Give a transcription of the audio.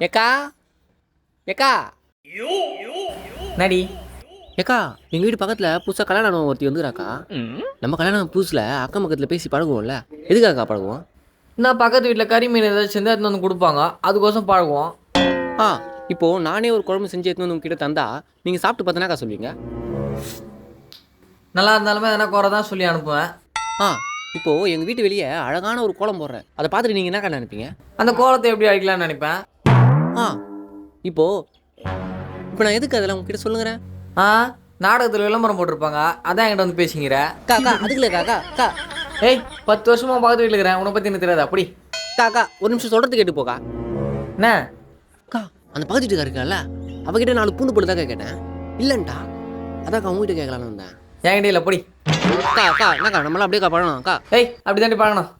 ஏக்கா ஏக்கா நடி ஏக்கா எங்கள் வீட்டு பக்கத்தில் புதுசாக கல்யாணம் ஒருத்தி வந்துக்கிறாக்கா. நம்ம கல்யாணம் புதுசில் அக்கம் பக்கத்தில் பேசி பழகுவோம்ல, எதுக்காக்கா பழகுவோம்? நான் பக்கத்து வீட்டில் கறி மீன் ஏதாச்சும் செஞ்சு எடுத்துன்னு வந்து கொடுப்பாங்க, அதுக்கோசம் பழகுவோம். ஆ, இப்போது நானே ஒரு குழம்பு செஞ்சு எடுத்துன்னு வந்து உங்ககிட்ட தந்தா நீங்கள் சாப்பிட்டு பார்த்தனாக்கா சொல்லுவீங்க? நல்லா இருந்தாலுமே எதனா குறை தான் சொல்லி அனுப்புவேன். ஆ, இப்போது எங்கள் வீட்டு வெளியே அழகான ஒரு கோலம் போடுறேன், அதை பார்த்துட்டு நீங்கள் என்னக்கா நினைப்பீங்க? அந்த கோலத்தை எப்படி அடிக்கலாம்னு நினைப்பேன். ஆ, இப்போது இப்போ நான் எதுக்கு அதெல்லாம் உங்ககிட்ட சொல்லுங்கிறேன்? ஆ, நாடகத்தில் விளம்பரம் போட்டிருப்பாங்க, அதான் என்கிட்ட வந்து பேசிங்கிற. அக்கா அதுக்குள்ள அக்கா அக்கா ஏய், 10 வருஷமா பக்கத்து வீட்டில் இருக்கிறேன், உன்னை பற்றி எனக்கு தெரியாது அப்படி. அக்கா ஒரு நிமிஷம் சொல்கிறது கேட்டு போக்கா. என்ன அக்கா அந்த பக்கத்து வீட்டுக்கார இருக்கால, அவகிட்ட 4 பூண்டு போட்டு தாக்கா கேட்டேன், இல்லைன்ட்டா. அதாக்கா உங்ககிட்ட கேட்கலான்னு வந்தேன். என்கிட்ட இல்லை பொடி. அக்கா அக்கா என்னக்கா நம்மளாம் அப்படியே பழகணும் அக்கா. ஏய், அப்படி தாண்டி பழகணும்.